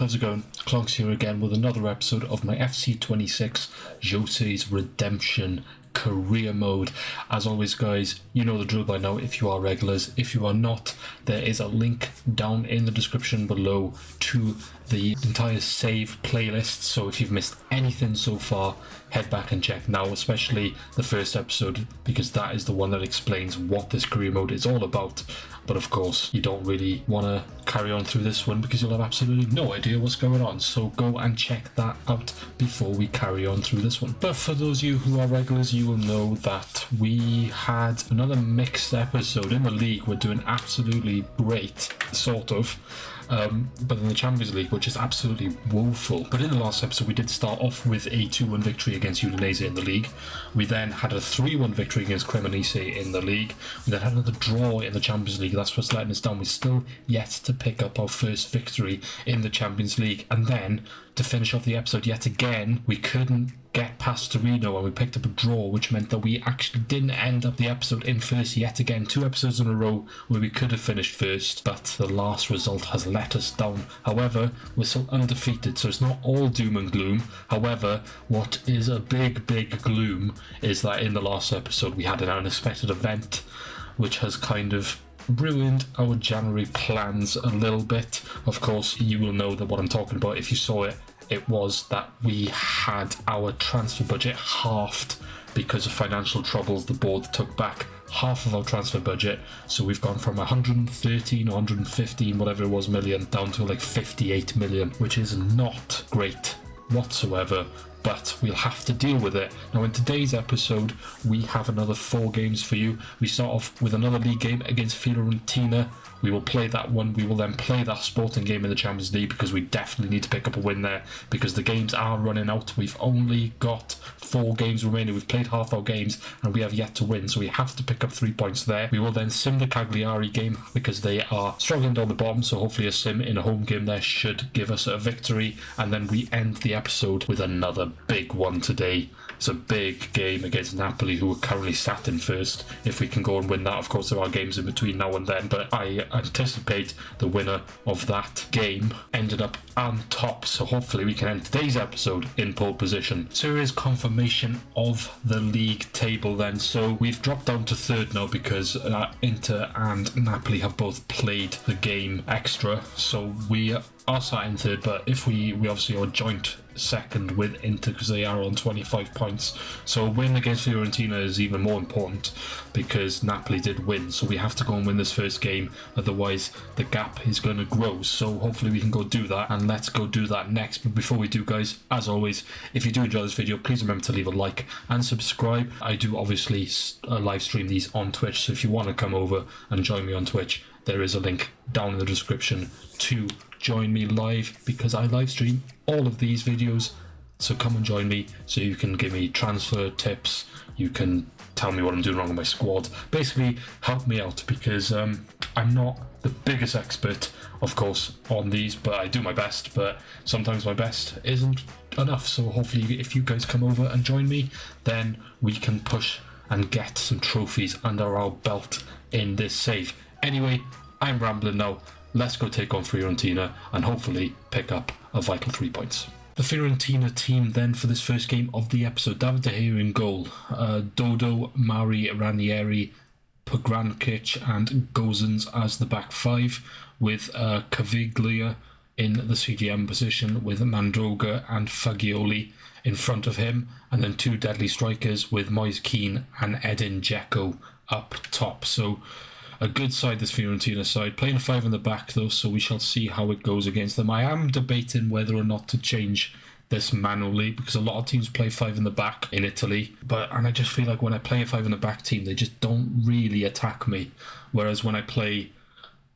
How's it going? Clonks here again with another episode of my FC26 Jose's Redemption career mode. As always, guys, you know the drill by now if you are regulars. If you are not, there is a link down in the description below to the entire save playlist, so if you've missed anything so far, head back and check now, especially the first episode, because that is the one that explains what this career mode is all about. But of course, you don't really want to carry on through this one because you'll have absolutely no idea what's going on, so go and check that out before we carry on through this one. But for those of you who are regulars, you will know that we had another mixed episode in the league. We're doing absolutely great, sort of. But in the Champions League, which is absolutely woeful. But in the last episode, we did start off with a 2-1 victory against Udinese in the league. We then had a 3-1 victory against Cremonese in the league. We then had another draw in the Champions League. That's what's letting us down. We're still yet to pick up our first victory in the Champions League. And then, to finish off the episode yet again, we couldn't get past Torino and we picked up a draw, which meant that we actually didn't end up the episode in first yet again. 2 episodes in a row where we could have finished first, but the last result has let us down. However, we're still undefeated, so it's not all doom and gloom. However, what is a big gloom is that in the last episode we had an unexpected event which has kind of ruined our January plans a little bit. Of course, you will know that what I'm talking about if you saw it. It was that we had our transfer budget halved because of financial troubles. The board took back half of our transfer budget, so we've gone from 113 or 115 whatever it was million down to like 58 million, which is not great whatsoever, but we'll have to deal with it. Now in today's episode we have another 4 games for you. We start off with another league game against Fiorentina. We will play that one. We will then play that Sporting game in the Champions League because we definitely need to pick up a win there because the games are running out. We've only got 4 games remaining. We've played half our games and we have yet to win, so we have to pick up 3 points there. We will then sim the Cagliari game because they are struggling down the bottom, so hopefully a sim in a home game there should give us a victory. And then we end the episode with another big one today. It's a big game against Napoli, who are currently sat in first. If we can go and win that, of course there are games in between now and then, but I anticipate the winner of that game ended up on top, so hopefully we can end today's episode in pole position. So here is confirmation of the league table then. So we've dropped down to 3rd now because Inter and Napoli have both played the game extra, so we are sat in 3rd, but if we obviously are joint 2nd with Inter because they are on 25 points, so a win against Fiorentina is even more important because Napoli did win, so we have to go and win this first game, otherwise the gap is going to grow. So hopefully we can go do that, and let's go do that next. But before we do, guys, as always, if you do enjoy this video, please remember to leave a like and subscribe. I do obviously live stream these on Twitch, so if you want to come over and join me on Twitch, there is a link down in the description to join me live because I live stream all of these videos. So come and join me so you can give me transfer tips, you can tell me what I'm doing wrong with my squad, basically help me out because I'm not the biggest expert of course on these, but I do my best, but sometimes my best isn't enough. So hopefully if you guys come over and join me, then we can push and get some trophies under our belt in this save. Anyway, I'm rambling now. Let's go take on Fiorentina and hopefully pick up a vital 3 points. The Fiorentina team then for this first game of the episode: David De Gea in goal, Dodo, Mari, Ranieri, Pogrankic and Gozens as the back 5, with Caviglia in the CDM position with Mandroga and Fagioli in front of him, and then 2 deadly strikers with Moise Keane and Edin Dzeko up top. So a good side, this Fiorentina side, playing a 5 in the back though, so we shall see how it goes against them. I am debating whether or not to change this manually because a lot of teams play 5 in the back in Italy, and I just feel like when I play a 5 in the back team, they just don't really attack me, whereas when I play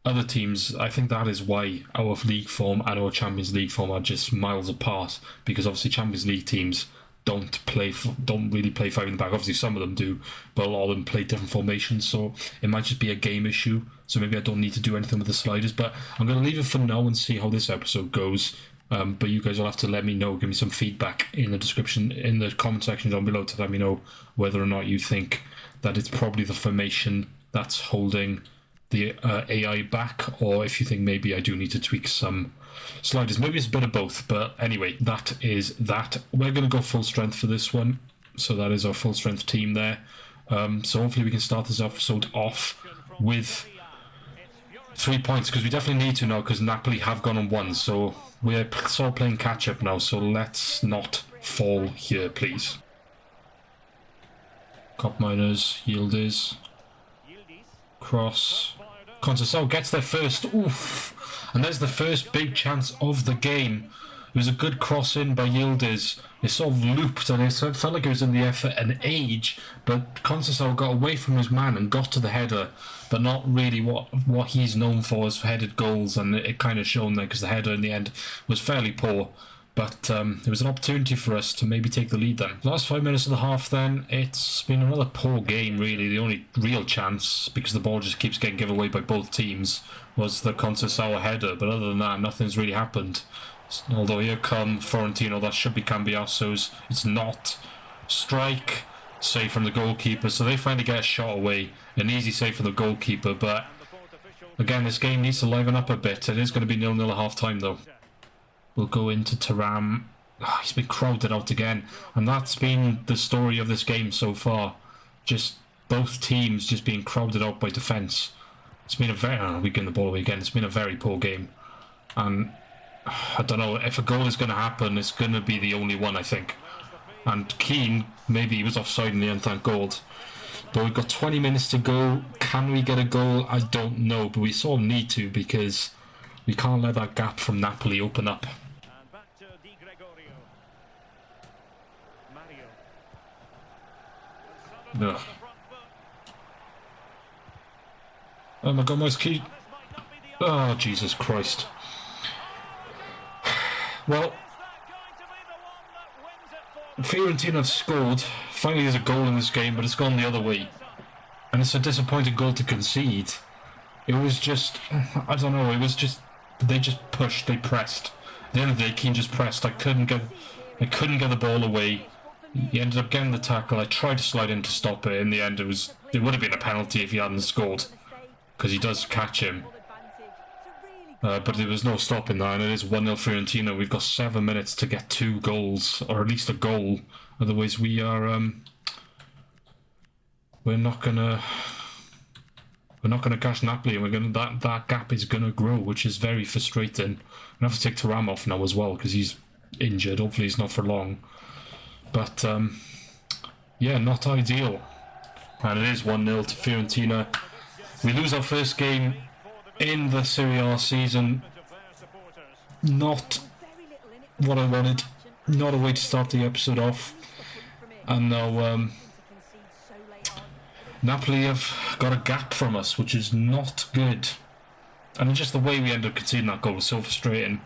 other teams, I think that is why our league form and our Champions League form are just miles apart, because obviously Champions League teams don't really play 5 in the back. Obviously some of them do, but a lot of them play different formations, so it might just be a game issue, so maybe I don't need to do anything with the sliders. But I'm going to leave it for now and see how this episode goes. But you guys will have to let me know, give me some feedback in the description, in the comment section down below, to let me know whether or not you think that it's probably the formation that's holding the AI back, or if you think maybe I do need to tweak some sliders. Maybe it's a bit of both, but anyway, that is that. We're going to go full strength for this one, so that is our full strength team there. So hopefully we can start this episode off with 3 points, because we definitely need to now, because Napoli have gone on 1, so we're sort of playing catch up now, so let's not fall here, please. Cop Miners, Yildiz, cross, Conceição gets their first, oof, and there's the first big chance of the game. It was a good cross in by Yildiz. It sort of looped and it felt like it was in the air for an age, but Conceição got away from his man and got to the header, but not really what he's known for as headed goals, and it kind of shown there because the header in the end was fairly poor. But it was an opportunity for us to maybe take the lead then. Last 5 minutes of the half then, it's been another poor game really. The only real chance, because the ball just keeps getting given away by both teams, was the Conceição header, but other than that, nothing's really happened. Although here come Florentino, that should be Cambiaso's. It's not. Strike, save from the goalkeeper, so they finally get a shot away. An easy save from the goalkeeper, but again, this game needs to liven up a bit. It is going to be 0-0 at half time though. We'll go into Thuram. Oh, he's been crowded out again, and that's been the story of this game so far. Just both teams just being crowded out by defence. It's been a very... we get the ball away again. It's been a very poor game, and I don't know if a goal is going to happen. It's going to be the only one, I think. And Keane, maybe he was offside in the end, thank God. But we've got 20 minutes to go. Can we get a goal? I don't know, but we sort of need to, because we can't let that gap from Napoli open up. No. Oh my God, my key. Oh, Jesus Christ. Well, Fiorentina have scored. Finally there's a goal in this game, but it's gone the other way. And it's a disappointing goal to concede. It was just, I don't know, it was just, they just pushed, they pressed. At the end of the day, Keane just pressed. I couldn't get the ball away. He ended up getting the tackle. I tried to slide in to stop it. In the end, it would have been a penalty if he hadn't scored, because he does catch him. But there was no stopping that, and it is 1-0 Fiorentina. We've got 7 minutes to get 2 goals, or at least a goal. Otherwise, we are we're not gonna catch Napoli, and that gap is gonna grow, which is very frustrating. I have to take Thuram off now as well because he's injured. Hopefully, he's not for long. But yeah, not ideal. And it is 1-0 to Fiorentina. We lose our first game in the Serie A season. Not what I wanted. Not a way to start the episode off. And now Napoli have got a gap from us, which is not good. And just the way we ended up conceding that goal was so frustrating.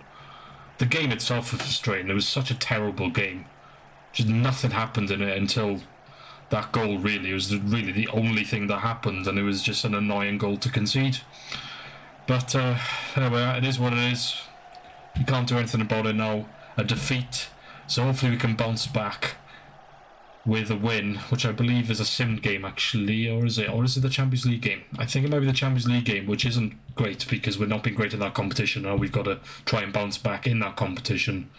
The game itself was frustrating. It was such a terrible game. Just nothing happened in it until that goal, really. It was really the only thing that happened, and it was just an annoying goal to concede. But anyway, it is what it is. You can't do anything about it now. A defeat. So hopefully we can bounce back with a win, which I believe is a sim game actually, or is it the Champions League game? I think it might be the Champions League game, which isn't great because we're not being great in that competition. Now we've got to try and bounce back in that competition.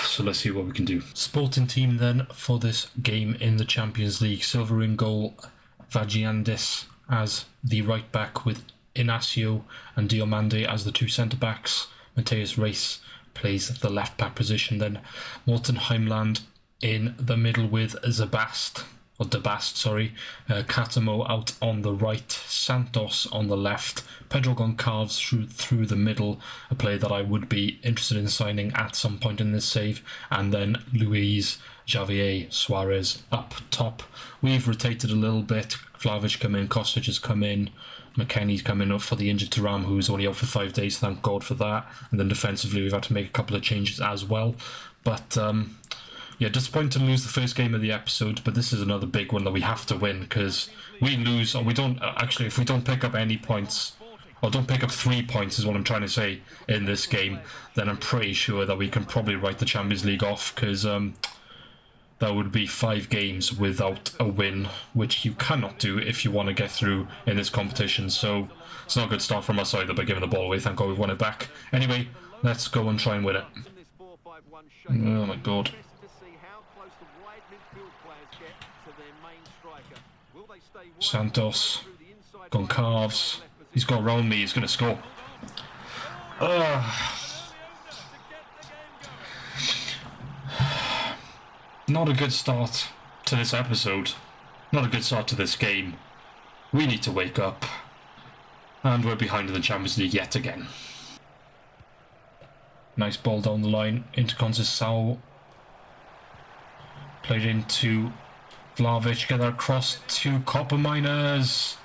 So let's see what we can do. Sporting team then for this game in the Champions League. Silver in goal, Vagiandis as the right back with Inacio and Diomande as the 2 centre backs. Mateus Reis plays the left back position. Then Morten Heimland in the middle with Dabast, Catamo out on the right, Santos on the left, Pedro Goncalves through the middle, a player that I would be interested in signing at some point in this save, and then Luis, Javier, Suarez up top. We've rotated a little bit. Vlahovic come in, Kostic has come in, McKennie's coming up for the injured Thuram, who is only out for 5 days, thank God for that. And then defensively we've had to make a couple of changes as well. But yeah, disappointing to lose the first game of the episode, but this is another big one that we have to win, because we lose, or we don't, actually, if we don't pick up any points, or don't pick up 3 points is what I'm trying to say in this game, then I'm pretty sure that we can probably write the Champions League off, because that would be 5 games without a win, which you cannot do if you want to get through in this competition. So it's not a good start from us either by giving the ball away. Thank God we've won it back. Anyway, let's go and try and win it. Oh my God. Santos, Goncalves. He's got around me, he's going to score. Not a good start to this episode. Not a good start to this game. We need to wake up. And we're behind in the Champions League yet again. Nice ball down the line into Conceição. Played into Vlahovic. Get that across to Copper Miners.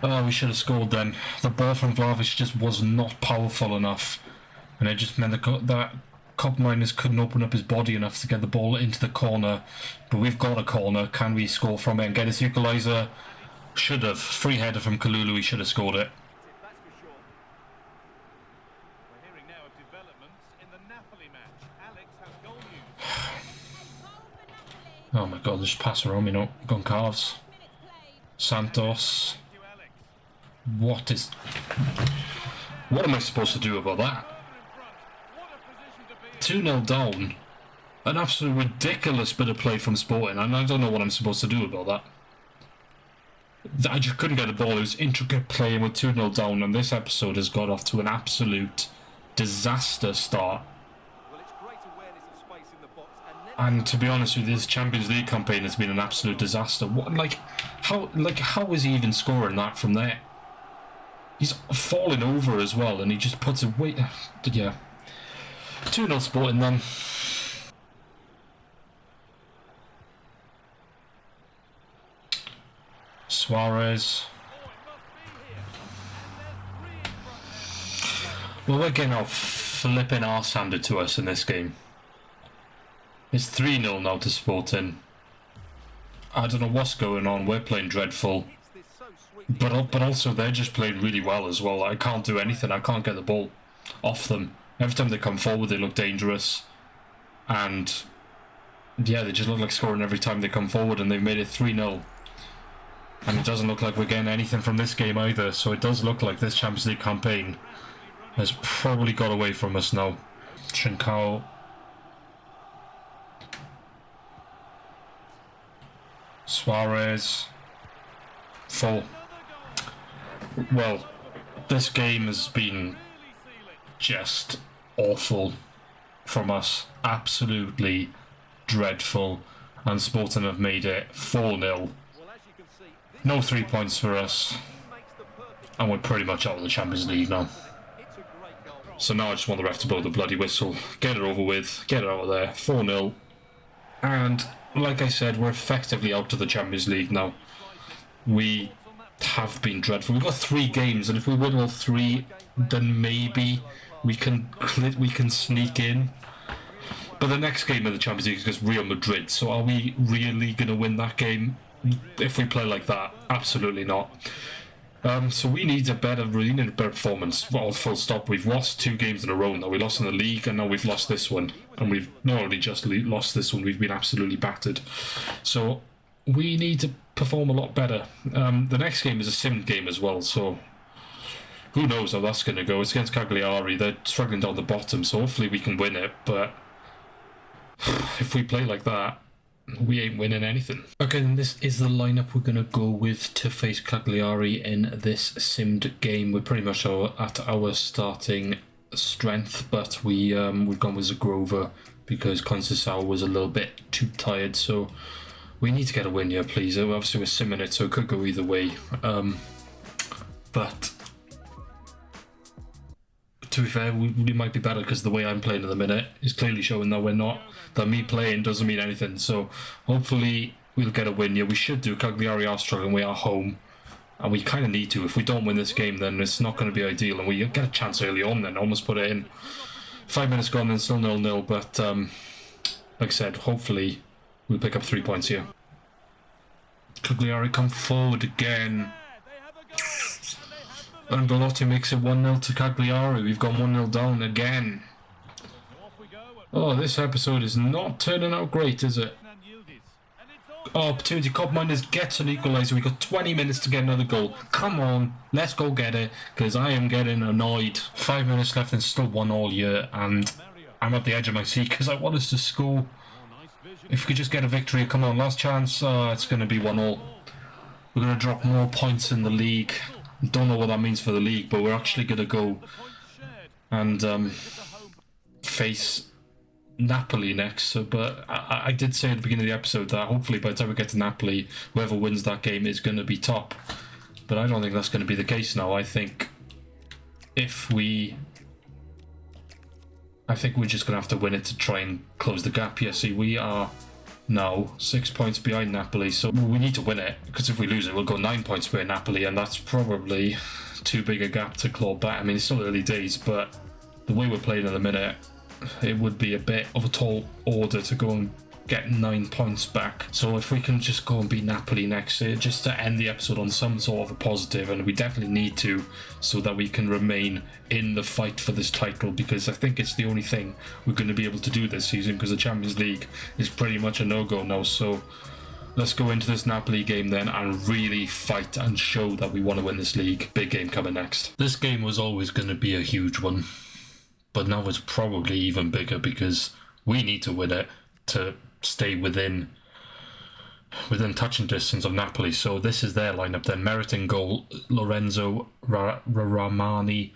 Oh, we should have scored then. The ball from Vlahovic just was not powerful enough. And it just meant that Copper Miners couldn't open up his body enough to get the ball into the corner. But we've got a corner. Can we score from it and get this equaliser? Should have. Free header from Kalulu. We should have scored it. Oh my God, just pass around me now. Goncalves. Santos. What am I supposed to do about that? 2-0 down. An absolute ridiculous bit of play from Sporting, and I don't know what I'm supposed to do about that. I just couldn't get the ball. It was intricate play, and we're 2-0 down, and this episode has got off to an absolute disaster start. And to be honest with you, this Champions League campaign has been an absolute disaster. How is he even scoring that from there? He's falling over as well, and he just puts it way. Yeah. 2-0 Sporting then. Suarez. Well, we're getting our flipping arse handed to us in this game. It's 3-0 now to Sporting. I don't know what's going on. We're playing dreadful. But also they're just playing really well as well. I can't do anything. I can't get the ball off them. Every time they come forward, they look dangerous. And yeah, they just look like scoring every time they come forward, and they've made it 3-0. And it doesn't look like we're getting anything from this game either. So it does look like this Champions League campaign has probably got away from us now. Trincao. Suarez. Full. Well, this game has been just awful from us. Absolutely dreadful. And Sporting have made it 4-0. No 3 points for us. And we're pretty much out of the Champions League now. So now I just want the ref to blow the bloody whistle. Get it over with. Get it out of there. 4-0. And like I said, we're effectively out of the Champions League now. We have been dreadful. We've got 3 games, and if we win all 3, then maybe we can sneak in. But the next game of the Champions League is against Real Madrid, so are we really going to win that game if we play like that? Absolutely not. So we need a better performance. Well, full stop. We've lost 2 games in a row now. We lost in the league, and now we've lost this one. And we've not only just lost this one, we've been absolutely battered. So we need to perform a lot better. The next game is a sim game as well, so who knows how that's going to go. It's against Cagliari. They're struggling down the bottom, so hopefully we can win it. But if we play like that, we ain't winning anything. Okay, then this is the lineup we're going to go with to face Cagliari in this simmed game. We're pretty much at our starting strength, but we've gone with Zagrova because Conceição was a little bit too tired, so we need to get a win here, please. Obviously we're simming it, so it could go either way. But to be fair, we might be better because the way I'm playing at the minute is clearly showing that we're not. That me playing doesn't mean anything. So hopefully we'll get a win here. We should do. Cagliari are struggling. We are home. And we kind of need to. If we don't win this game, then it's not going to be ideal. And we get a chance early on then. Almost put it in. 5 minutes gone and still 0-0. But like I said, hopefully we'll pick up 3 points here. Cagliari come forward again. And Belotti makes it 1-0 to Cagliari. We've gone 1-0 down again. Oh, this episode is not turning out great, is it? Oh, opportunity. Cup Miners gets an equaliser. We got 20 minutes to get another goal. Come on, let's go get it, because I am getting annoyed. 5 minutes left and still 1-1 here, and I'm at the edge of my seat because I want us to score. If we could just get a victory, come on, last chance. It's going to be 1-1. We're going to drop more points in the league. Don't know what that means for the league, but we're actually going to go and face Napoli next. So, but I did say at the beginning of the episode that hopefully by the time we get to Napoli, whoever wins that game is going to be top. But I don't think that's going to be the case now. I think we're just going to have to win it to try and close the gap. Yeah, see, we are now 6 points behind Napoli, so we need to win it, because if we lose it, we'll go 9 points behind Napoli, and that's probably too big a gap to claw back. I mean, it's still early days, but the way we're playing at the minute, it would be a bit of a tall order to go and get 9 points back. So if we can just go and beat Napoli next, just to end the episode on some sort of a positive, and we definitely need to, so that we can remain in the fight for this title, because I think it's the only thing we're going to be able to do this season, because the Champions League is pretty much a no-go now. So let's go into this Napoli game then and really fight and show that we want to win this league. Big game coming next. This game was always going to be a huge one, but now it's probably even bigger, because we need to win it to stay within touching distance of Napoli. So this is their lineup then. Merit in goal, Lorenzo Ramani,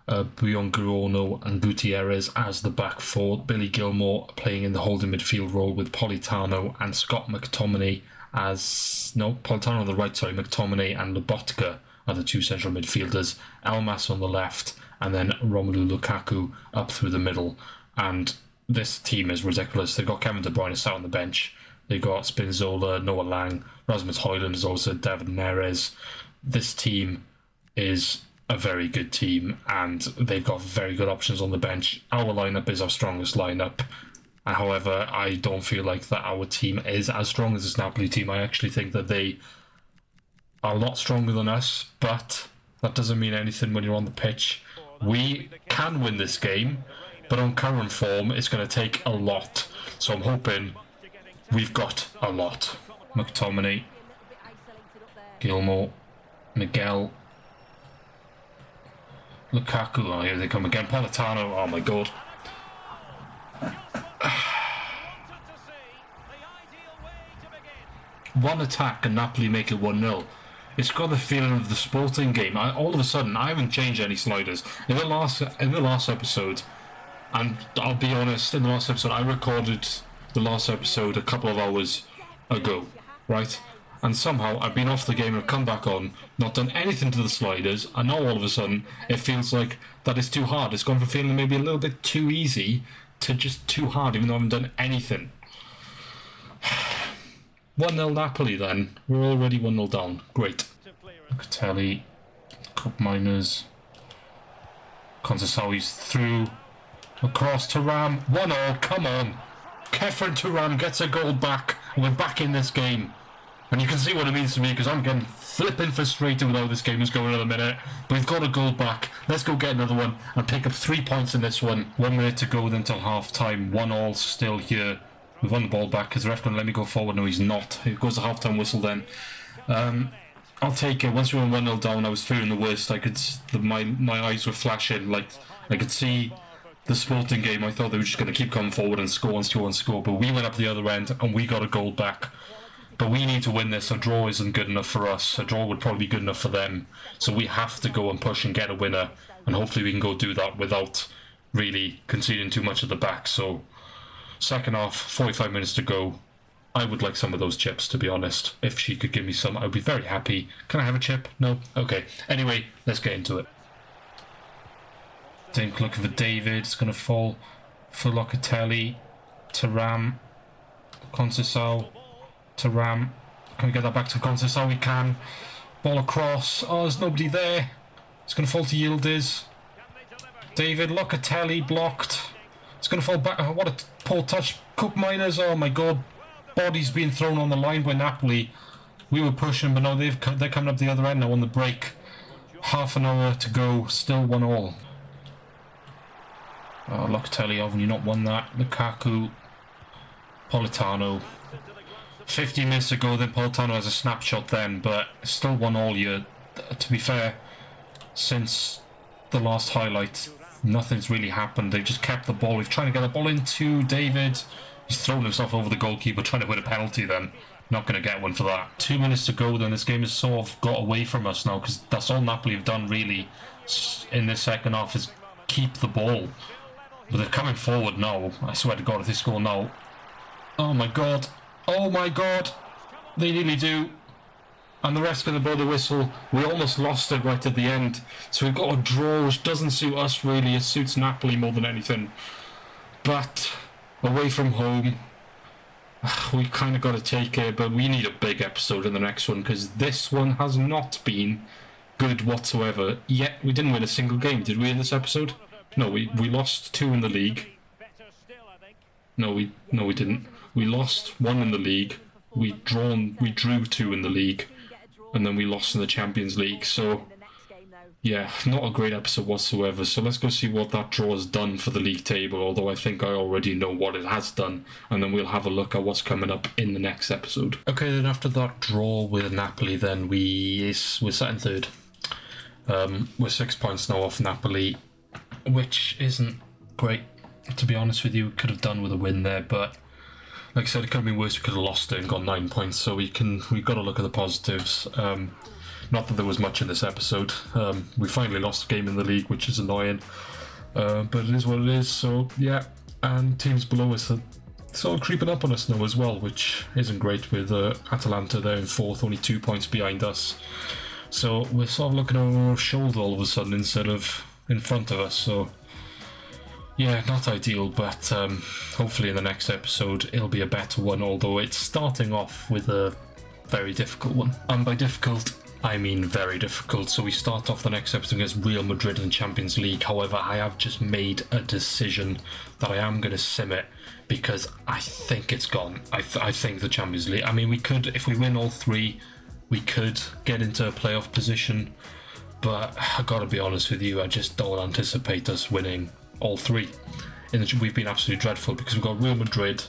Buongiorno and Gutierrez as the back four. Billy Gilmore playing in the holding midfield role with Politano and Scott McTominay Politano on the right, McTominay and Lobotka are the two central midfielders. Elmas on the left, and then Romelu Lukaku up through the middle. And this team is ridiculous. They've got Kevin De Bruyne sat on the bench. They've got Spinazzola, Noah Lang, Rasmus Højlund is also David Neres. This team is a very good team, and they've got very good options on the bench. Our lineup is our strongest lineup. However, I don't feel like that our team is as strong as this Napoli team. I actually think that they are a lot stronger than us, but that doesn't mean anything when you're on the pitch. We can win this game, but on current form, it's going to take a lot. So I'm hoping we've got a lot. McTominay, Gilmore, Miguel, Lukaku. Oh, here they come again. Politano. Oh my god. One attack and Napoli make it 1-0. It's got the feeling of the Sporting game. All of a sudden, I haven't changed any sliders. In the last episode, and I'll be honest, in the last episode, I recorded the last episode a couple of hours ago, right? And somehow I've been off the game and I've come back on, not done anything to the sliders, and now all of a sudden it feels like that is too hard. It's gone from feeling maybe a little bit too easy to just too hard, even though I haven't done anything. 1-0 Napoli then. We're already 1-0 down. Great. Locatelli, Cup Miners, Conceição's through, across to Ram. 1-0, come on. Kefren Turam gets a goal back, and we're back in this game. And you can see what it means to me, because I'm getting flipping frustrated with how this game is going at the minute. But we've got a goal back. Let's go get another one and pick up 3 points in this one. 1 minute to go until half time. 1-1 still here. We've won the ball back. Is the ref going to let me go forward? No, he's not. It goes the half time whistle then. I'll take it. Once we were 1-0 down, I was fearing the worst. I could, my eyes were flashing. Like, I could see the Sporting game. I thought they were just going to keep coming forward and score and score and score. But we went up the other end and we got a goal back. But we need to win this. A draw isn't good enough for us. A draw would probably be good enough for them. So we have to go and push and get a winner. And hopefully we can go do that without really conceding too much at the back. So second half, 45 minutes to go. I would like some of those chips, to be honest. If she could give me some, I would be very happy. Can I have a chip? No? Okay. Anyway, let's get into it. Dink looking for David. It's going to fall for Locatelli. Thuram. Conceição. Thuram. Can we get that back to Conceição? We can. Ball across. Oh, there's nobody there. It's going to fall to Yildiz. David. Locatelli blocked. It's going to fall back. Oh, what a poor touch. Cup Miners. Oh my god. Bodies being thrown on the line by Napoli. We were pushing, but now they're coming up the other end now on the break. Half an hour to go, still 1-1. Oh, Locatelli, haven't you not won that? Lukaku, Politano. 15 minutes ago, then Politano has a snapshot then, but still 1-all here. To be fair, since the last highlight, nothing's really happened. They've just kept the ball. We've tried to get the ball into David. He's thrown himself over the goalkeeper, trying to win a penalty then. Not going to get one for that. 2 minutes to go, then this game has sort of got away from us now, because that's all Napoli have done really in this second half is keep the ball. But they're coming forward now. I swear to God, if they score now... Oh my God. Oh my God. They nearly do. And the rest going to blow the whistle. We almost lost it right at the end. So we've got a draw, which doesn't suit us really. It suits Napoli more than anything. But away from home, we kind of got to take it. But we need a big episode in the next one, because this one has not been good whatsoever. Yet we didn't win a single game, did we, in this episode? No, we lost 2 in the league. No, we didn't. We lost 1 in the league. We drew 2 in the league. And then we lost in the Champions League. So, yeah, not a great episode whatsoever. So let's go see what that draw has done for the league table, although I think I already know what it has done. And then we'll have a look at what's coming up in the next episode. Okay, then after that draw with Napoli, then we're sat in third. We're 6 points now off Napoli, which isn't great, to be honest with you. Could have done with a win there, but like I said, it could have been worse. We could have lost it and got 9 points, so we've got to look at the positives. Not that there was much in this episode. We finally lost a game in the league, which is annoying, but it is what it is. So yeah, and teams below us are sort of creeping up on us now as well, which isn't great, with Atalanta there in 4th, only 2 points behind us. So we're sort of looking over our shoulder all of a sudden instead of in front of us. So yeah, not ideal, but hopefully in the next episode it'll be a better one, although it's starting off with a very difficult one. And by difficult, I mean very difficult. So we start off the next episode against Real Madrid in the Champions League. However, I have just made a decision that I am going to sim it, because I think it's gone. I think the Champions League, I mean, we could, if we win all 3, we could get into a playoff position, but I gotta be honest with you, I just don't anticipate us winning all 3. We've been absolutely dreadful, because we've got Real Madrid,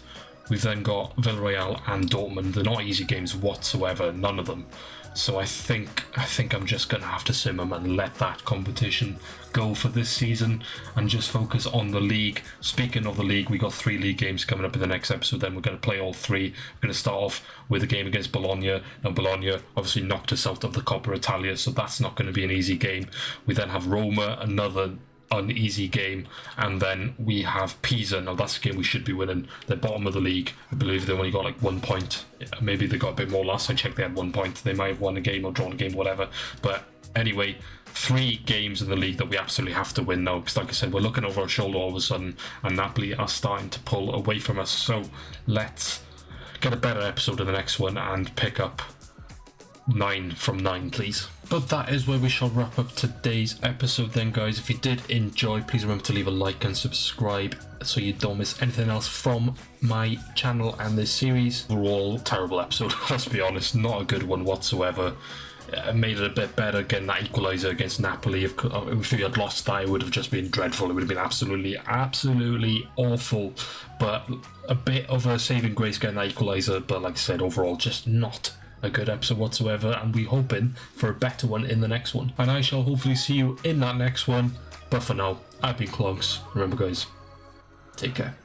we've then got Villarreal and Dortmund. They're not easy games whatsoever, none of them. So I think I'm just going to have to sim them and let that competition go for this season and just focus on the league. Speaking of the league, we got 3 league games coming up in the next episode. Then we're going to play all 3. We're going to start off with a game against Bologna. Now Bologna obviously knocked us out of the Coppa Italia, so that's not going to be an easy game. We then have Roma, another uneasy game, and then we have Pisa. Now that's a game we should be winning. They're bottom of the league. I believe they only got like 1 point. Maybe they got a bit more. Last I checked they had 1 point. They might have won a game or drawn a game, whatever. But anyway, 3 games in the league that we absolutely have to win now, because like I said, we're looking over our shoulder all of a sudden, and Napoli are starting to pull away from us. So let's get a better episode in the next one and pick up 9 from 9, please. But that is where we shall wrap up today's episode then, guys. If you did enjoy, please remember to leave a like and subscribe so you don't miss anything else from my channel and this series. Overall, terrible episode, let's be honest, not a good one whatsoever. I made it a bit better getting that equaliser against Napoli. If we had lost that, it would have just been dreadful. It would have been absolutely awful. But a bit of a saving grace getting that equaliser, but like I said, overall just not a good episode whatsoever, and we're hoping for a better one in the next one. And I shall hopefully see you in that next one. But for now, I've been Clogs. Remember, guys, take care.